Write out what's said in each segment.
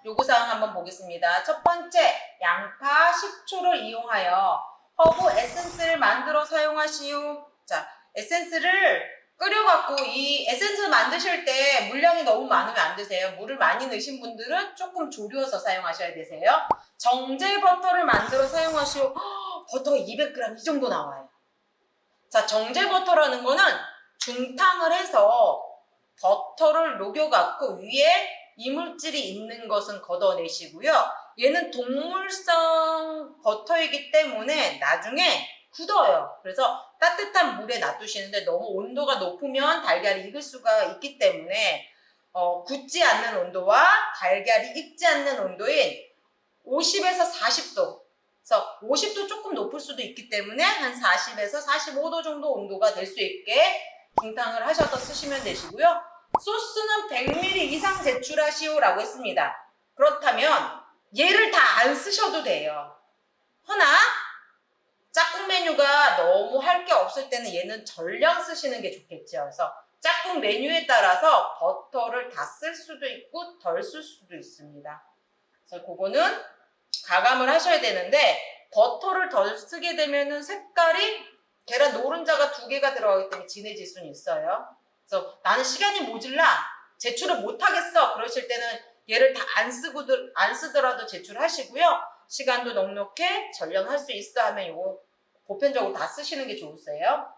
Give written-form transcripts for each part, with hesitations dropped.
요구사항 한번 보겠습니다. 첫 번째, 양파, 식초를 이용하여 허브 에센스를 만들어 사용하시오. 자, 에센스를 끓여갖고 이 에센스 만드실 때 물량이 너무 많으면 안 되세요. 물을 많이 넣으신 분들은 조금 졸여서 사용하셔야 되세요. 정제 버터를 만들어 사용하시오. 버터가 200g 이 정도 나와요. 자, 정제 버터라는 거는 중탕을 해서 버터를 녹여갖고 위에 이물질이 있는 것은 걷어내시고요. 얘는 동물성 버터이기 때문에 나중에 굳어요. 그래서 따뜻한 물에 놔두시는데 너무 온도가 높으면 달걀이 익을 수가 있기 때문에 굳지 않는 온도와 달걀이 익지 않는 온도인 50에서 40도, 그래서 50도 조금 높을 수도 있기 때문에 한 40에서 45도 정도 온도가 될 수 있게 중탕을 하셔서 쓰시면 되시고요. 소스는 100ml 이상 제출하시오라고 했습니다. 그렇다면 얘를 다 안 쓰셔도 돼요. 허나 짝꿍 메뉴가 너무 할 게 없을 때는 얘는 전량 쓰시는 게 좋겠죠. 그래서 짝꿍 메뉴에 따라서 버터를 다 쓸 수도 있고 덜 쓸 수도 있습니다. 그래서 그거는 가감을 하셔야 되는데 버터를 덜 쓰게 되면은 색깔이 계란 노른자가 2개가 들어가기 때문에 진해질 수는 있어요. 그래서 나는 시간이 모질라 제출을 못하겠어 그러실 때는 얘를 다 안 쓰더라도 제출하시고요. 시간도 넉넉해 전량할 수 있어 하면 이거 보편적으로 다 쓰시는 게 좋으세요.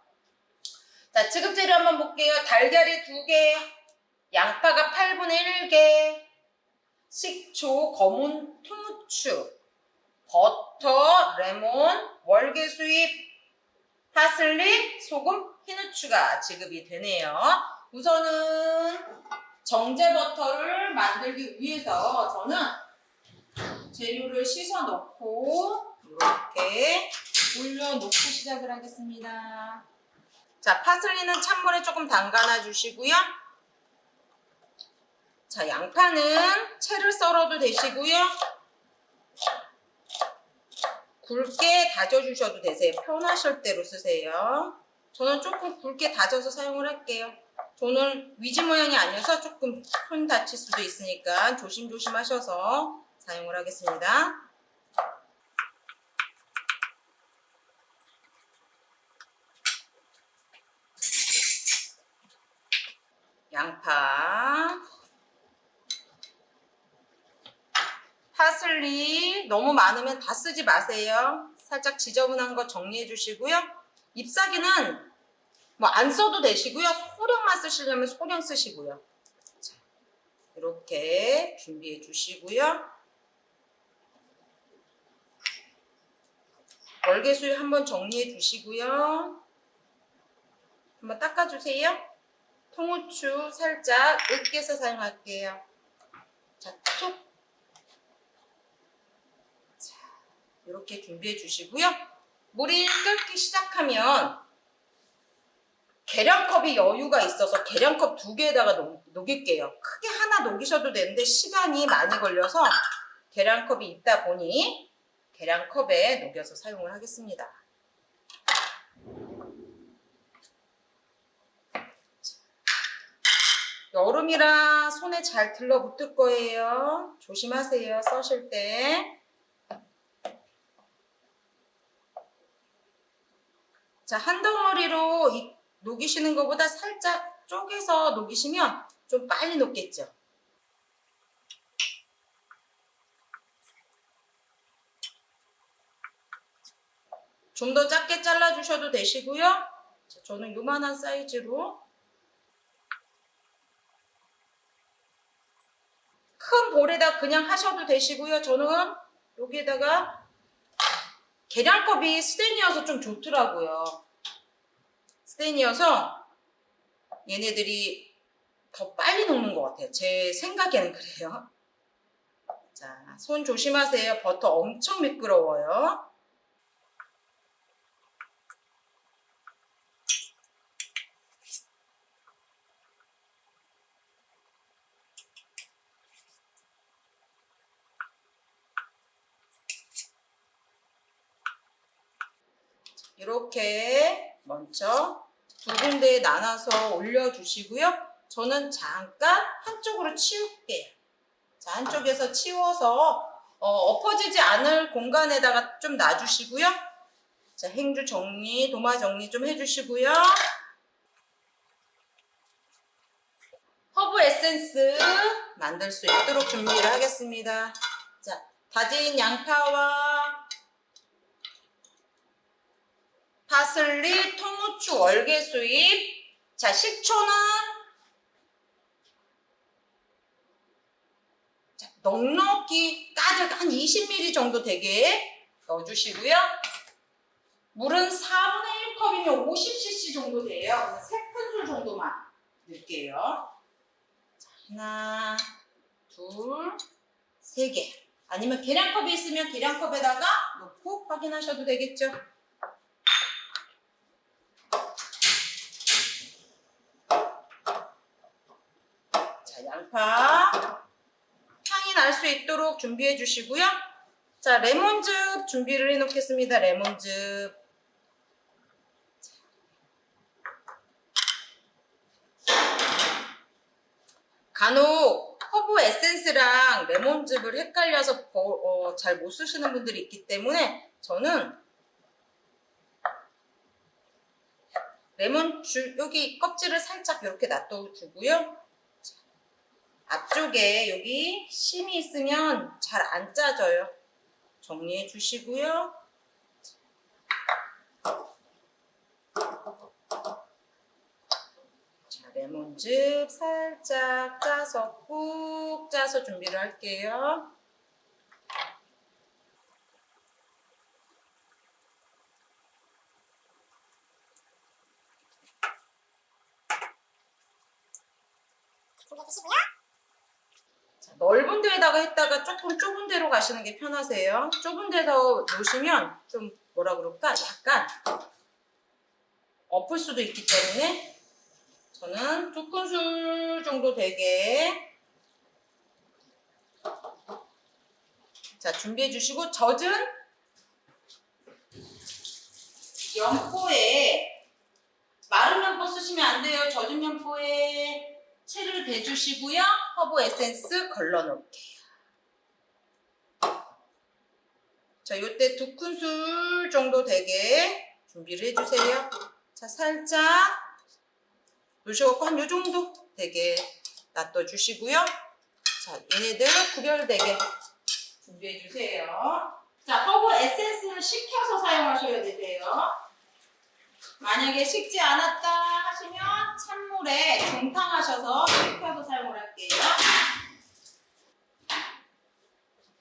자, 지급 재료 한번 볼게요. 달걀이 2개, 양파가 8분의 1개, 식초, 검은 통후추, 버터, 레몬, 월계수잎, 파슬리, 소금, 흰후추가 지급이 되네요. 우선은 정제 버터를 만들기 위해서 저는 재료를 씻어 놓고 이렇게 올려놓고 시작을 하겠습니다. 자, 파슬리는 찬물에 조금 담가놔 주시고요. 자, 양파는 채를 썰어도 되시고요. 굵게 다져주셔도 되세요. 편하실 대로 쓰세요. 저는 조금 굵게 다져서 사용을 할게요. 저는 위지 모양이 아니어서 조금 손 다칠 수도 있으니까 조심조심 하셔서 사용을 하겠습니다. 양파, 파슬리 너무 많으면 다 쓰지 마세요. 살짝 지저분한 거 정리해 주시고요. 잎사귀는 뭐 안 써도 되시고요. 소량만 쓰시려면 소량 쓰시고요. 자, 이렇게 준비해 주시고요. 월계수잎 한번 정리해 주시고요. 한번 닦아주세요. 통후추 살짝 으깨서 사용할게요. 자, 툭. 이렇게 준비해 주시고요. 물이 끓기 시작하면 계량컵이 여유가 있어서 계량컵 2개에다가 녹일게요. 크게 하나 녹이셔도 되는데 시간이 많이 걸려서 계량컵이 있다 보니 계량컵에 녹여서 사용을 하겠습니다. 여름이라 손에 잘 들러붙을 거예요. 조심하세요. 써실 때. 자, 한 덩어리로 녹이시는 것보다 살짝 쪼개서 녹이시면 좀 빨리 녹겠죠. 좀 더 작게 잘라주셔도 되시고요. 자, 저는 요만한 사이즈로 큰 볼에다 그냥 하셔도 되시고요. 저는 여기에다가 계량컵이 스테인이어서 좀 좋더라고요. 스테인이어서 얘네들이 더 빨리 녹는 것 같아요. 제 생각에는 그래요. 자, 손 조심하세요. 버터 엄청 미끄러워요. 이렇게 먼저 2군데에 나눠서 올려주시고요. 저는 잠깐 한쪽으로 치울게요. 자, 한쪽에서 치워서 엎어지지 않을 공간에다가 좀 놔주시고요. 자, 행주 정리, 도마 정리 좀 해주시고요. 허브 에센스 만들 수 있도록 준비를 하겠습니다. 자, 다진 양파와 파슬리, 통후추, 월계수잎. 자, 식초는 자, 넉넉히 가득 한 20ml 정도 되게 넣어주시고요. 물은 4분의 1컵이면 50cc 정도 돼요. 3큰술 정도만 넣을게요. 자, 하나, 둘, 세 개. 아니면 계량컵이 있으면 계량컵에다가 넣고 확인하셔도 되겠죠. 자, 양파 향이 날 수 있도록 준비해 주시고요. 자, 레몬즙 준비를 해 놓겠습니다. 레몬즙. 간혹 허브 에센스랑 레몬즙을 헷갈려서 잘 못 쓰시는 분들이 있기 때문에 저는 레몬즙 여기 껍질을 살짝 이렇게 놔둬주고요. 앞쪽에 여기 심이 있으면 잘 안 짜져요. 정리해 주시고요. 자, 레몬즙 살짝 짜서 꾹 짜서 준비를 할게요. 자, 넓은 데에다가 했다가 조금 좁은 데로 가시는 게 편하세요. 좁은 데서 놓으시면 좀 뭐라 그럴까? 약간 엎을 수도 있기 때문에 저는 2큰술 정도 되게 자 준비해 주시고 젖은 면포에 마른 면포 쓰시면 안 돼요. 젖은 면포에 채를 대주시고요. 허브 에센스 걸러 놓을게요. 자, 요때 2큰술 정도 되게 준비를 해주세요. 자, 살짝 놓으셔갖고 한 요 정도 되게 놔둬주시고요. 자, 얘네들 구별되게 준비해주세요. 자, 허브 에센스는 식혀서 사용하셔야 되세요. 만약에 식지 않았다 하시면 찬물에 중탕하셔서 식혀서 사용을 할게요.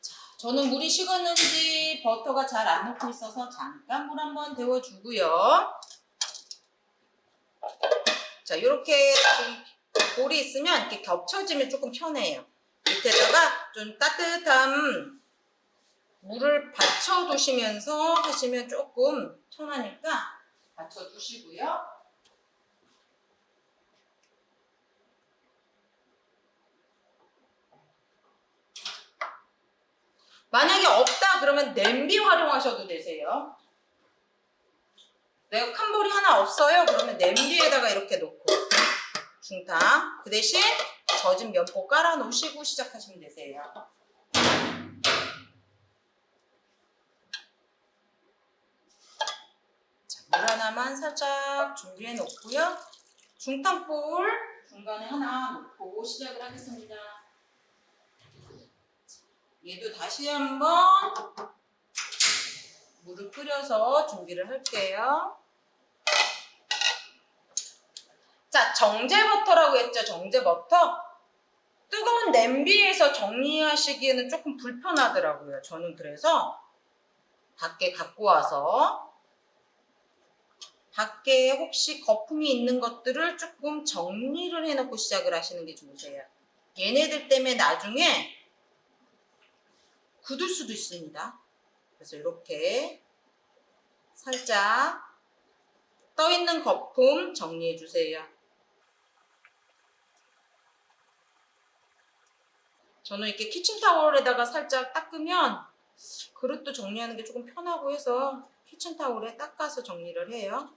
자, 저는 물이 식었는지 버터가 잘 안 녹고 있어서 잠깐 물 한번 데워주고요. 자, 이렇게 좀 볼이 있으면 이렇게 겹쳐지면 조금 편해요. 밑에다가 좀 따뜻한 물을 받쳐 두시면서 하시면 조금 편하니까 받쳐 두시고요. 만약에 없다 그러면 냄비 활용하셔도 되세요. 내가 큰 볼이 하나 없어요. 그러면 냄비에다가 이렇게 놓고 중탕. 그 대신 젖은 면포 깔아 놓으시고 시작하시면 되세요. 자, 물 하나만 살짝 준비해 놓고요. 중탕볼 중간에 하나 놓고 시작을 하겠습니다. 얘도 다시 한번 물을 끓여서 준비를 할게요. 자, 정제버터라고 했죠. 정제버터. 뜨거운 냄비에서 정리하시기에는 조금 불편하더라고요. 저는 그래서 밖에 갖고 와서 밖에 혹시 거품이 있는 것들을 조금 정리를 해놓고 시작을 하시는 게 좋으세요. 얘네들 때문에 나중에 굳을 수도 있습니다. 그래서 이렇게 살짝 떠있는 거품 정리해 주세요. 저는 이렇게 키친타월에다가 살짝 닦으면 그릇도 정리하는 게 조금 편하고 해서 키친타월에 닦아서 정리를 해요.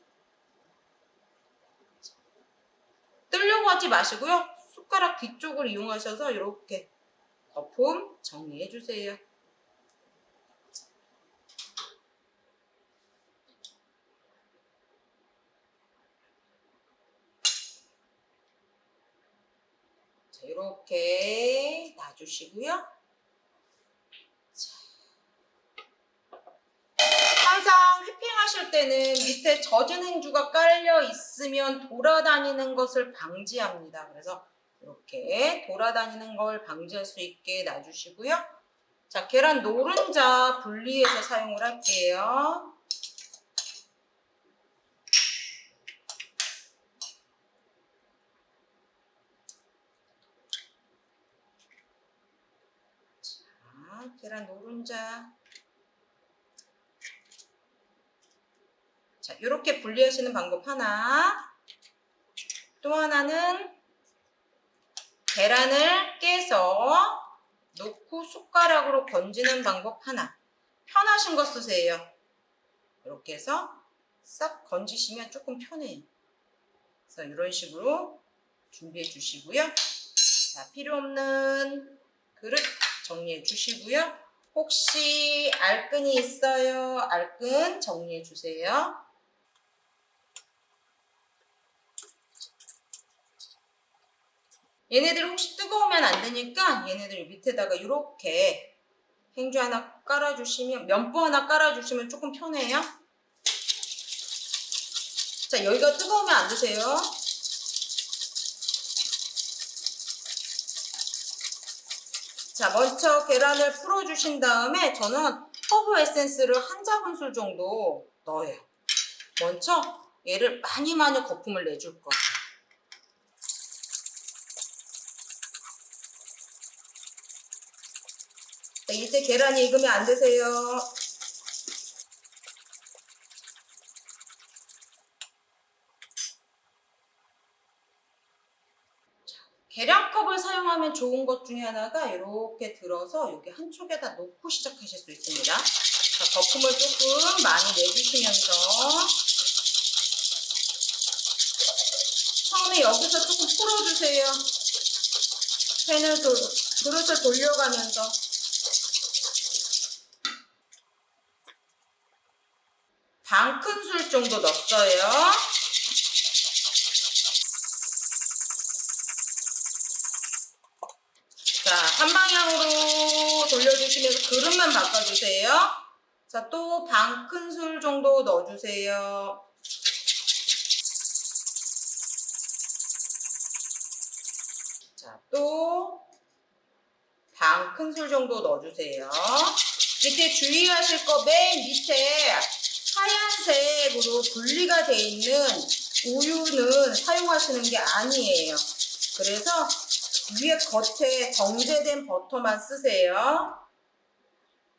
뜨려고 하지 마시고요. 숟가락 뒤쪽을 이용하셔서 이렇게 거품 정리해 주세요. 자, 이렇게 놔주시고요. 항상 휘핑하실 때는 밑에 젖은 행주가 깔려 있으면 돌아다니는 것을 방지합니다. 그래서 이렇게 돌아다니는 걸 방지할 수 있게 놔주시고요. 자, 계란 노른자 분리해서 사용을 할게요. 자, 계란 노른자. 자, 이렇게 분리하시는 방법 하나. 또 하나는 계란을 깨서 놓고 숟가락으로 건지는 방법 하나. 편하신 거 쓰세요. 이렇게 해서 싹 건지시면 조금 편해요. 그래서 이런 식으로 준비해 주시고요. 자, 필요 없는 그릇 정리해 주시고요. 혹시 알끈이 있어요? 알끈 정리해 주세요. 얘네들 혹시 뜨거우면 안 되니까 얘네들 밑에다가 이렇게 행주 하나 깔아주시면, 면보 하나 깔아주시면 조금 편해요. 자, 여기가 뜨거우면 안 드세요. 자, 먼저 계란을 풀어주신 다음에 저는 허브 에센스를 한 작은술 정도 넣어요. 먼저 얘를 많이 거품을 내줄 거예요. 자, 이때 계란이 익으면 안 되세요. 계량컵을 사용하면 좋은 것 중에 하나가 이렇게 들어서 여기 한쪽에다 놓고 시작하실 수 있습니다. 자, 거품을 조금 많이 내주시면서 처음에 여기서 조금 풀어주세요. 그릇을 돌려가면서. 반 큰술 정도 넣었어요. 자, 한 방향으로 돌려주시면서 그릇만 바꿔주세요. 자, 또 반 큰술 정도 넣어주세요. 자, 또 반 큰술 정도 넣어주세요. 이때 주의하실 거 맨 밑에 하얀색으로 분리가 되어 있는 우유는 사용하시는 게 아니에요. 그래서 위에 겉에 정제된 버터만 쓰세요.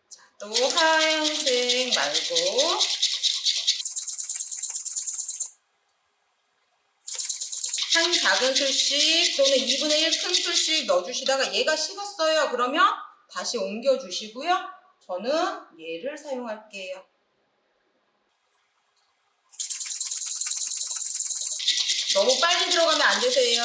자, 또 하얀색 말고 한 작은 술씩 또는 2분의 1 큰 술씩 넣어주시다가 얘가 식었어요. 그러면 다시 옮겨주시고요. 저는 얘를 사용할게요. 너무 빨리 들어가면 안 되세요.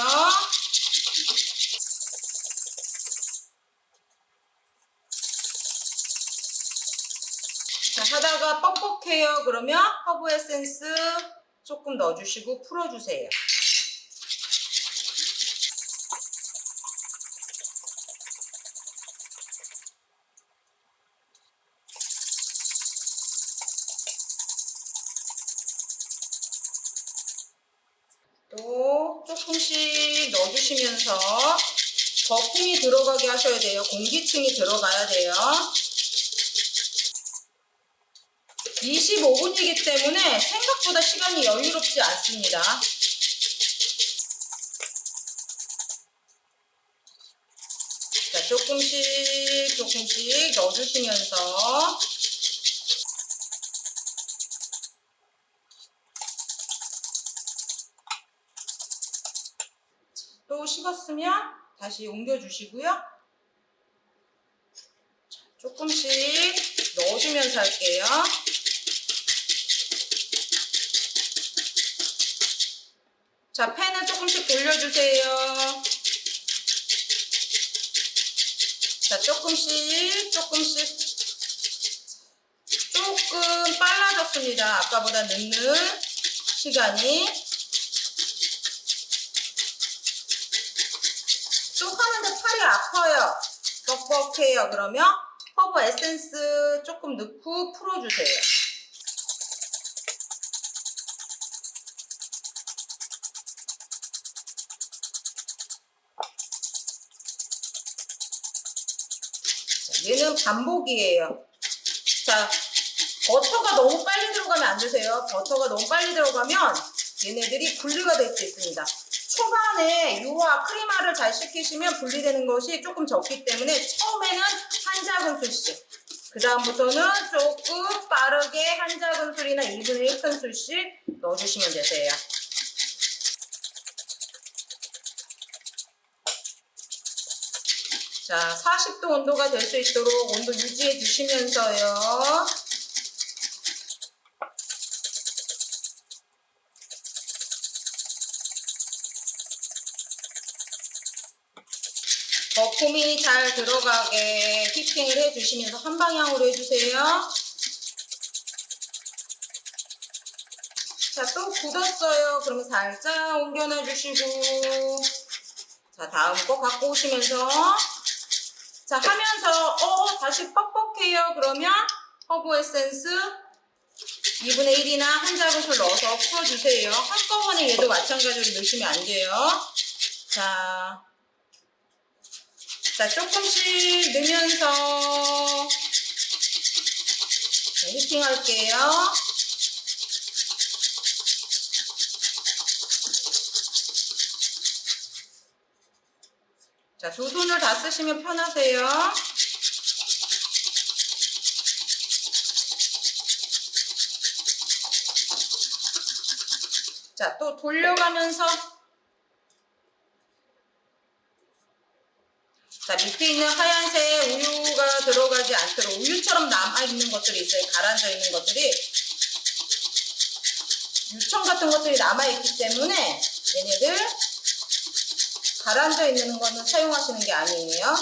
자, 하다가 뻑뻑해요. 그러면 허브 에센스 조금 넣어주시고 풀어주세요. 또 조금씩 넣어주시면서 거품이 들어가게 하셔야 돼요. 공기층이 들어가야 돼요. 25분이기 때문에 생각보다 시간이 여유롭지 않습니다. 자, 조금씩 넣어주시면서 또 식었으면 다시 옮겨주시고요. 자, 조금씩 넣어주면서 할게요. 자, 팬을 조금씩 돌려주세요. 자, 자, 조금씩 조금 빨라졌습니다. 아까보다 넣는 시간이. 또 하는데 팔이 아파요. 뻑뻑해요. 그러면 허브 에센스 조금 넣고 풀어주세요. 자, 얘는 반복이에요. 자, 버터가 너무 빨리 들어가면 안 되세요. 버터가 너무 빨리 들어가면 얘네들이 분리가 될 수 있습니다. 초반에 유화, 크리마를 잘 시키시면 분리되는 것이 조금 적기 때문에 처음에는 한 작은술씩, 그 다음부터는 조금 빠르게 한 작은술이나 2분의 1 큰술씩 넣어주시면 되세요. 자, 40도 온도가 될 수 있도록 온도 유지해 주시면서요. 거품이 잘 들어가게 휘핑을 해주시면서 한 방향으로 해주세요. 자, 또 굳었어요. 그러면 살짝 옮겨놔 주시고, 자, 다음 거 갖고 오시면서, 자, 하면서 다시 뻑뻑해요. 그러면 허브 에센스 2분의 1이나 한 작은술 넣어서 풀어주세요. 한꺼번에 얘도 마찬가지로 넣으시면 안 돼요. 자, 조금씩 넣으면서 휘핑 할게요. 자, 두 손을 다 쓰시면 편하세요. 자, 또 돌려가면서, 자, 밑에 있는 하얀색 우유가 들어가지 않도록, 우유처럼 남아있는 것들이 있어요. 가라앉아 있는 것들이. 유청 같은 것들이 남아있기 때문에 얘네들 가라앉아 있는 거는 사용하시는 게 아니에요.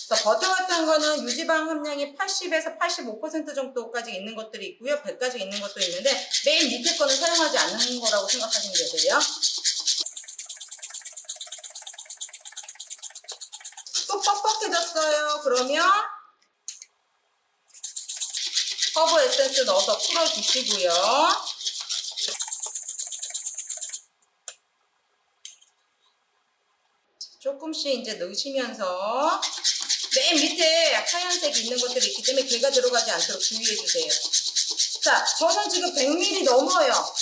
버터 같은 거는 유지방 함량이 80에서 85% 정도까지 있는 것들이 있고요. 100까지 있는 것도 있는데 맨 밑에 거는 사용하지 않는 거라고 생각하시면 되세요. 또 뻑뻑해졌어요. 그러면 허브 에센스 넣어서 풀어주시고요. 조금씩 이제 넣으시면서 맨 밑에 하얀색이 있는 것들이 있기 때문에 걔가 들어가지 않도록 주의해주세요. 자, 저는 지금 100ml 넘어요.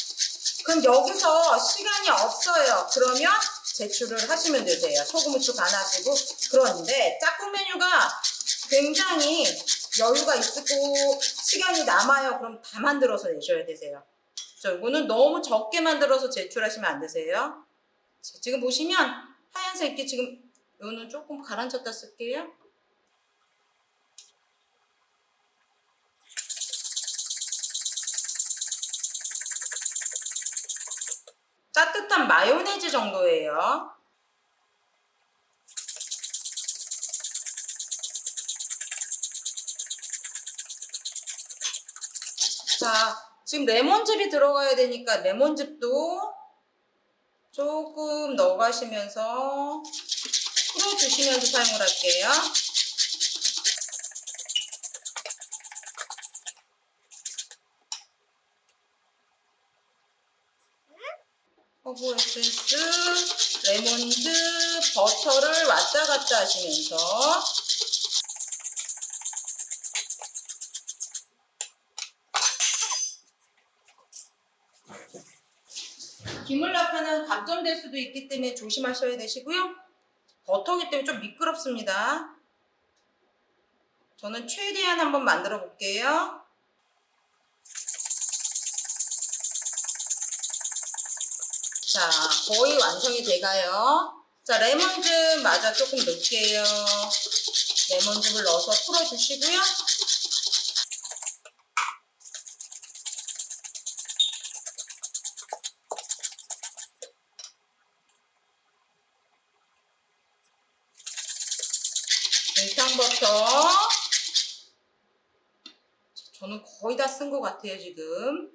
그럼 여기서 시간이 없어요. 그러면 제출을 하시면 되세요. 소금, 후추 간하시고. 그런데 짝꿍 메뉴가 굉장히 여유가 있고 시간이 남아요. 그럼 다 만들어서 내셔야 되세요. 이거는 너무 적게 만들어서 제출하시면 안 되세요. 지금 보시면 하얀색이 지금 이거는 조금 가라앉혔다 쓸게요. 따뜻한 마요네즈 정도예요. 자, 지금 레몬즙이 들어가야 되니까 레몬즙도 조금 넣어가시면서 풀어주시면서 사용을 할게요. 허브 에센스, 레몬즙, 버터를 왔다 갔다 하시면서 기물락하는 감점될 수도 있기 때문에 조심하셔야 되시고요. 버터기 때문에 좀 미끄럽습니다. 저는 최대한 한번 만들어 볼게요. 자, 거의 완성이 돼가요. 자, 레몬즙 마저 조금 넣을게요. 레몬즙을 넣어서 풀어주시고요. 이 생버터. 저는 거의 다 쓴 것 같아요, 지금.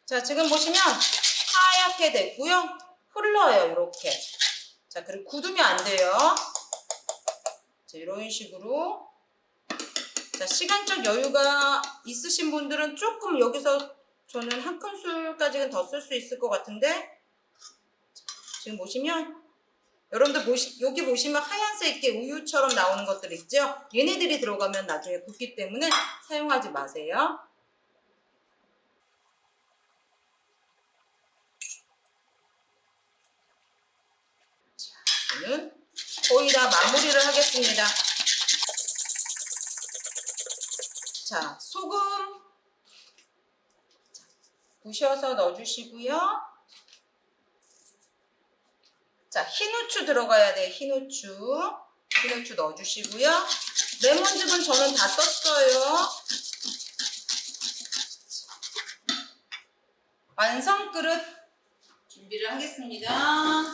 자, 지금 보시면 하얗게 됐고요. 흘러요, 이렇게. 자, 그리고 굳으면 안 돼요. 자, 이런 식으로. 자, 시간적 여유가 있으신 분들은 조금 여기서 저는 한 큰술까지는 더 쓸 수 있을 것 같은데, 지금 보시면 여러분들 여기 보시면 하얀색 우유처럼 나오는 것들 있죠? 얘네들이 들어가면 나중에 붓기 때문에 사용하지 마세요. 자, 저는 거의 다 마무리를 하겠습니다. 자, 소금 부셔서 넣어주시고요. 자, 흰 후추 들어가야 돼요. 흰 후추. 흰 후추 넣어주시고요. 레몬즙은 저는 다 썼어요. 완성 그릇 준비를 하겠습니다.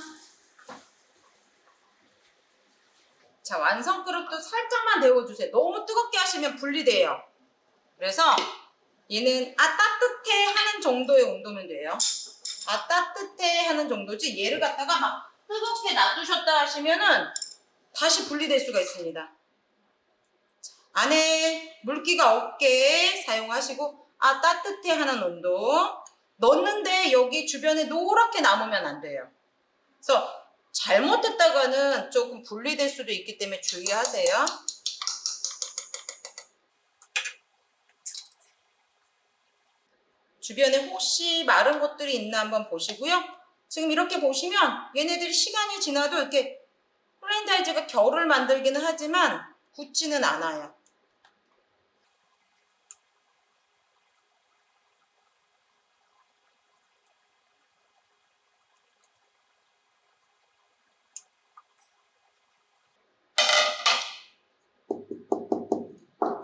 자, 완성 그릇도 살짝만 데워주세요. 너무 뜨겁게 하시면 분리돼요. 그래서 얘는 따뜻해 하는 정도의 온도면 돼요. 따뜻해 하는 정도지 얘를 갖다가 막 뜨겁게 놔두셨다 하시면은 다시 분리될 수가 있습니다. 안에 물기가 없게 사용하시고 따뜻해 하는 온도. 넣었는데 여기 주변에 노랗게 남으면 안 돼요. 그래서 잘못했다가는 조금 분리될 수도 있기 때문에 주의하세요. 주변에 혹시 마른 것들이 있나 한번 보시고요. 지금 이렇게 보시면 얘네들이 시간이 지나도 이렇게 홀랜다이즈가 결을 만들기는 하지만 굳지는 않아요.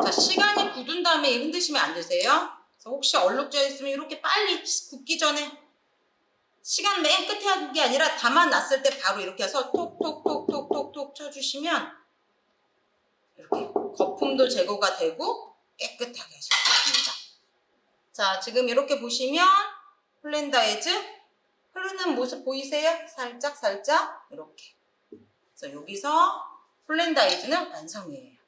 자, 시간이 굳은 다음에 흔드시면 안 되세요. 그래서 혹시 얼룩져 있으면 이렇게 빨리 굳기 전에 시간 맨 끝에 하는 게 아니라 담아놨을 때 바로 이렇게 해서 톡톡톡톡톡톡 쳐주시면 이렇게 거품도 제거가 되고 깨끗하게 하실 수 있습니다. 자, 지금 이렇게 보시면 홀랜다이즈 흐르는 모습 보이세요? 살짝 이렇게. 그래서 여기서 홀랜다이즈는 완성이에요.